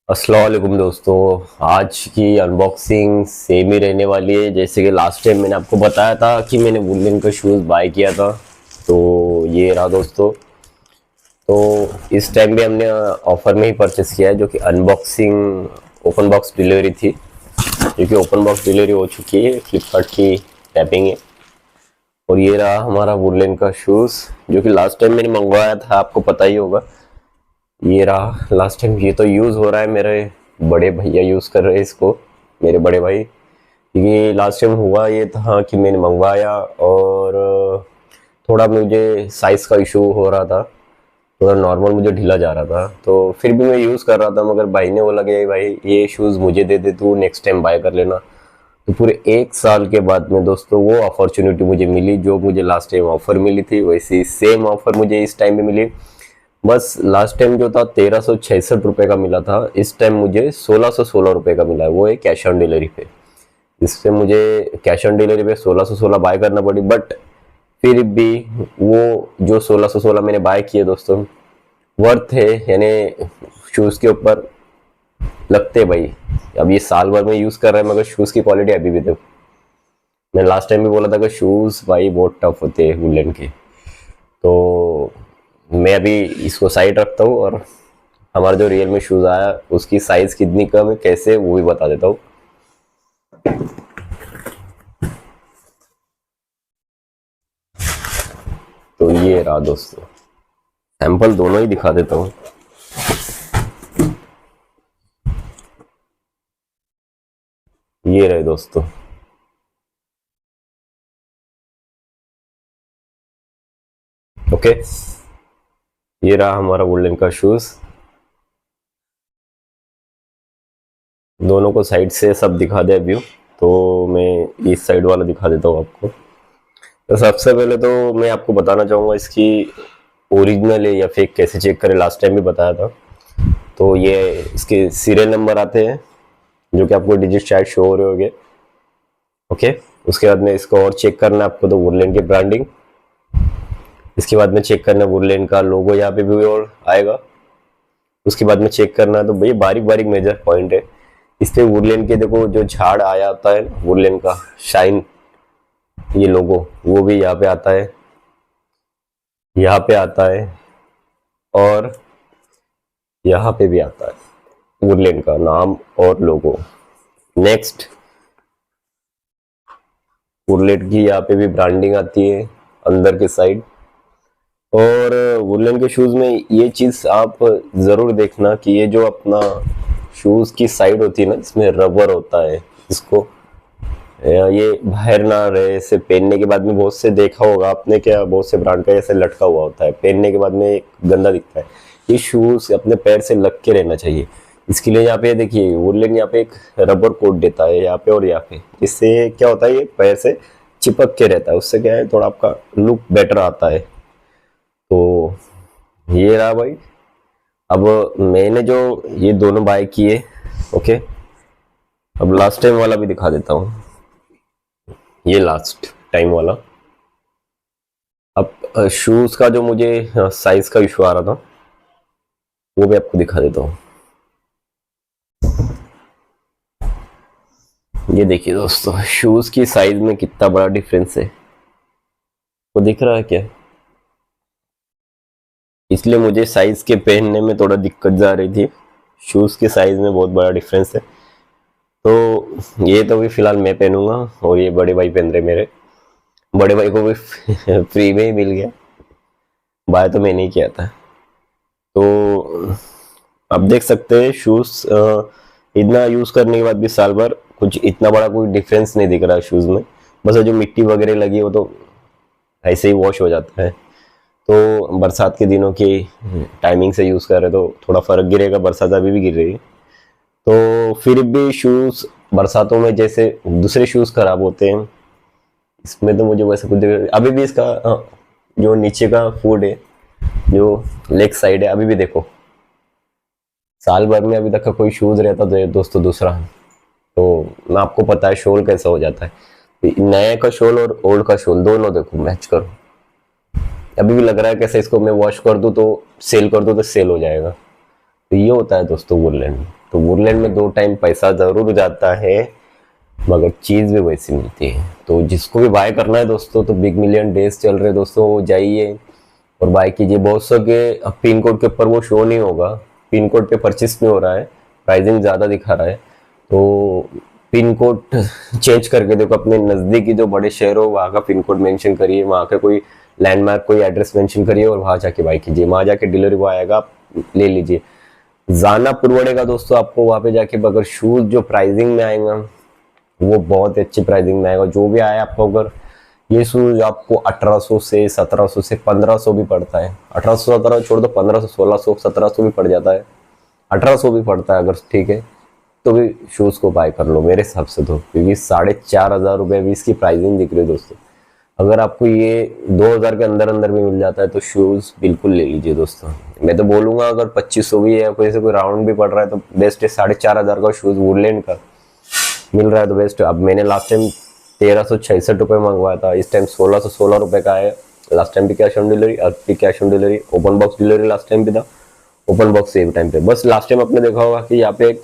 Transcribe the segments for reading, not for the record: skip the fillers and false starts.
अस्सलाम वालेकुम दोस्तों। आज की अनबॉक्सिंग सेम ही रहने वाली है जैसे कि लास्ट टाइम मैंने आपको बताया था कि मैंने वुलन का शूज़ बाय किया था। तो ये रहा दोस्तों। तो इस टाइम भी हमने ऑफर में ही परचेस किया है जो कि अनबॉक्सिंग ओपन बॉक्स डिलीवरी थी, जो कि ओपन बॉक्स डिलीवरी हो चुकी है। फ्लिपकार्ट की टैपिंग है। और ये रहा हमारा वुलन का शूज़ जो कि लास्ट टाइम मैंने मंगवाया था, आपको पता ही होगा। ये रहा लास्ट टाइम। ये तो यूज़ हो रहा है, मेरे बड़े भैया यूज़ कर रहे हैं इसको, मेरे बड़े भाई। क्योंकि लास्ट टाइम हुआ ये था कि मैंने मंगवाया और थोड़ा मुझे साइज़ का इशू हो रहा था, थोड़ा नॉर्मल मुझे ढीला जा रहा था। तो फिर भी मैं यूज़ कर रहा था, मगर भाई ने बोला कि भाई ये शूज़ मुझे दे दे, तू नेक्स्ट टाइम बाय कर लेना। तो पूरे 1 साल के बाद में दोस्तों वो अपॉर्चुनिटी मुझे मिली, जो मुझे लास्ट टाइम ऑफर मिली थी वैसी सेम ऑफर मुझे इस टाइम भी मिली। बस लास्ट टाइम जो था 1366 रुपये का मिला था, इस टाइम मुझे 1616 रुपये का मिला है। वो है कैश ऑन डिलीवरी पे। इससे मुझे कैश ऑन डिलीवरी पे 1616 बाय करना पड़ी, बट फिर भी वो जो 1616 मैंने बाय किए दोस्तों वर्थ है। यानी शूज़ के ऊपर लगते भाई। अब ये साल भर में यूज़ कर रहे हैं मगर शूज़ की क्वालिटी अभी भी देखो। मैं लास्ट टाइम भी बोला था कि शूज़ भाई बहुत टफ होते हैं वुलन के। तो मैं अभी इसको साइड रखता हूँ और हमारा जो रियल में शूज़ आया उसकी साइज़ कितनी कम है कैसे वो भी बता देता हूँ। तो ये रहा दोस्तों, सैंपल दोनों ही दिखा देता हूँ। ये रहे दोस्तों। ओके, ये रहा हमारा वुलन का शूज़। दोनों को साइड से सब दिखा दे व्यू। तो मैं इस साइड वाला दिखा देता हूँ आपको। तो सबसे पहले तो मैं आपको बताना चाहूँगा इसकी ओरिजिनल है या फेक कैसे चेक करें, लास्ट टाइम भी बताया था। तो ये इसके सीरियल नंबर आते हैं जो कि आपको डिजिट शायद शो हो रहे होंगे। ओके, उसके बाद में इसको और चेक करना है आपको, तो वुडलैंड की ब्रांडिंग। इसके बाद में चेक करना है वुडलैंड का लोगो, यहाँ पे भी और आएगा। उसके बाद में चेक करना है, तो भाई बारीक बारीक मेजर पॉइंट है इस पे वुडलैंड के। देखो जो झाड़ आया आता है वुडलैंड का शाइन, ये लोगो वो भी यहाँ पे आता है, यहाँ पे आता है और यहाँ पे भी आता है वुडलैंड का नाम और लोगो। नेक्स्ट वुडलैंड की यहाँ पे भी ब्रांडिंग आती है अंदर के साइड। और वुडलैंड के शूज में ये चीज आप जरूर देखना कि ये जो अपना शूज की साइड होती है ना, इसमें रबर होता है। इसको ये बाहर ना रहे, इसे पहनने के बाद में बहुत से देखा होगा आपने, क्या बहुत से ब्रांड का ऐसे लटका हुआ होता है, पहनने के बाद में एक गंदा दिखता है। ये शूज अपने पैर से लग के रहना चाहिए। इसके लिए यहाँ पे देखिए वुडलैंड यहाँ पे एक रबर कोट देता है यहाँ पे और यहाँ पे। इससे क्या होता है, ये पैर से चिपक के रहता है, उससे क्या है थोड़ा आपका लुक बेटर आता है। तो ये रहा भाई। अब मैंने जो ये दोनों बाय किए, ओके, अब लास्ट टाइम वाला भी दिखा देता हूँ। ये लास्ट टाइम वाला। अब शूज का जो मुझे साइज का इशू आ रहा था वो भी आपको दिखा देता हूँ। ये देखिए दोस्तों, शूज की साइज में कितना बड़ा डिफरेंस है, वो दिख रहा है क्या? इसलिए मुझे साइज के पहनने में थोड़ा दिक्कत जा रही थी। शूज के साइज में बहुत बड़ा डिफरेंस है। तो ये तो भी फिलहाल मैं पहनूंगा और ये बड़े भाई पहन रहे मेरे। बड़े भाई को भी फ्री में ही मिल गया, बाय तो मैंने ही किया था। तो आप देख सकते हैं शूज इतना यूज करने के बाद भी साल भर कुछ इतना बड़ा कोई डिफरेंस नहीं दिख रहा है शूज में। बस जो मिट्टी वगैरह लगी वो तो ऐसे ही वॉश हो जाता है। तो बरसात के दिनों की टाइमिंग से यूज कर रहे तो थोड़ा फर्क गिरेगा, बरसात अभी भी गिर रही है। तो फिर भी शूज बरसातों में जैसे दूसरे शूज खराब होते हैं, इसमें तो मुझे वैसे कुछ अभी भी इसका जो नीचे का फूड है, जो लेग साइड है, अभी भी देखो साल भर में अभी तक का कोई शूज रहता तो दोस्तों दूसरा। तो मैं आपको पता है शोल कैसा हो जाता है, नए का शोल और ओल्ड का शोल दोनों देखो मैच करो। अभी भी लग रहा है कैसे इसको मैं वॉश कर दूं तो सेल कर दूं तो सेल हो जाएगा। तो ये होता है दोस्तों वुडलैंड। तो वुडलैंड में 2 टाइम पैसा ज़रूर जाता है, मगर चीज़ भी वैसी मिलती है। तो जिसको भी बाय करना है दोस्तों, तो बिग मिलियन डेज चल रहे दोस्तों, वो जाइए और बाय कीजिए। बहुत सौ के पिन कोड के ऊपर वो शो नहीं होगा, पिन कोड पे परचेस नहीं हो रहा है, प्राइसिंग ज़्यादा दिखा रहा है। तो पिन कोड चेंज करके देखो, अपने नज़दीकी जो बड़े शहर हो वहाँ का पिन कोड मेंशन करिए, वहाँ का कोई लैंडमार्क, कोई एड्रेस मेंशन करिए और वहाँ जाके बाय कीजिए। वहाँ जाके डिलीवरी बॉय आएगा, आप ले लीजिए। जाना पड़ेगा दोस्तों आपको वहाँ पे जाके। अगर शूज़ जो प्राइसिंग में आएगा वो बहुत अच्छी प्राइसिंग में आएगा। जो भी आया आपको, अगर ये शूज आपको 1800 से 1700 से 1500 भी पड़ता है, 1800 1700 छोड़ दो, 1500 1600 1700 भी पड़ जाता है, 1800 भी पड़ता है अगर ठीक है, तो भी शूज़ को बाय कर लो मेरे हिसाब से तो, क्योंकि 4500 रुपये भी इसकी प्राइसिंग दिख रही है दोस्तों। अगर आपको ये 2000 के अंदर अंदर भी मिल जाता है तो शूज़ बिल्कुल ले लीजिए दोस्तों। मैं तो बोलूँगा अगर 2500 भी है, कोई से कोई राउंड भी पड़ रहा है तो बेस्ट है। 4500 का शूज़ वुडलैंड का मिल रहा है तो बेस्ट। अब मैंने लास्ट टाइम 1366 रुपये मंगवाया था, इस टाइम 1616 रुपये का है। लास्ट टाइम भी कैश ऑन डिलीवरी, अब भी cash on delivery, open box delivery last time भी था, ओपन बॉक्स सेम टाइम पे। बस लास्ट टाइम आपने देखा होगा कि यहाँ पे एक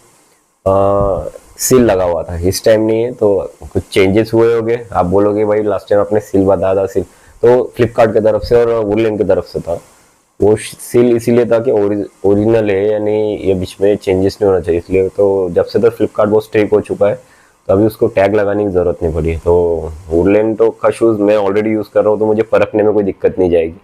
सील लगा हुआ था, इस टाइम नहीं है, तो कुछ चेंजेस हुए होंगे। आप बोलोगे भाई लास्ट टाइम आपने सील बताया था, सील तो फ्लिपकार्ट की तरफ से और वुडलैंड की तरफ से था। वो सील इसीलिए था कि ओरिजिनल है, यानी ये बीच में चेंजेस नहीं होना चाहिए, इसलिए। तो जब से तो फ्लिपकार्ट बहुत स्ट्रिक्ट हो चुका है, तो अभी उसको टैग लगाने की जरूरत नहीं पड़ी। तो वुडलैंड तो का शूज़ मैं ऑलरेडी यूज़ कर रहा हूँ, तो मुझे परखने में कोई दिक्कत नहीं जाएगी।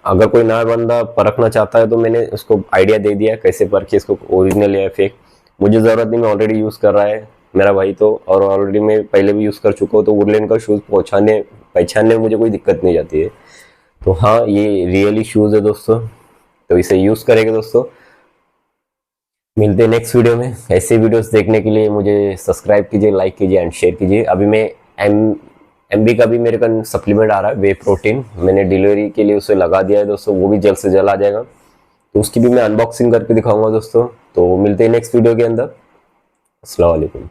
अगर कोई नया बंदा परखना चाहता है तो मैंने उसको आइडिया दे दिया कैसे परखे इसको, ओरिजिनल या फेक। मुझे ज़रूरत नहीं, मैं ऑलरेडी यूज़ कर रहा है मेरा भाई तो, और ऑलरेडी मैं पहले भी यूज़ कर चुका हूँ, तो वुडलैंड का शूज़ पहचानने में मुझे कोई दिक्कत नहीं जाती है। तो हाँ, ये रियली शूज़ है दोस्तों, तो इसे यूज़ करेंगे दोस्तों। मिलते हैं नेक्स्ट वीडियो में। ऐसे वीडियोस देखने के लिए मुझे सब्सक्राइब कीजिए, लाइक कीजिए एंड शेयर कीजिए। अभी मैं एमबी का भी मेरे का सप्लीमेंट आ रहा है, वे प्रोटीन, मैंने डिलीवरी के लिए उसे लगा दिया है दोस्तों, वो भी जल्द से जल्द आ जाएगा, तो उसकी भी मैं अनबॉक्सिंग करके दिखाऊंगा दोस्तों। तो मिलते हैं नेक्स्ट वीडियो के अंदर। अस्सलाम वालेकुम।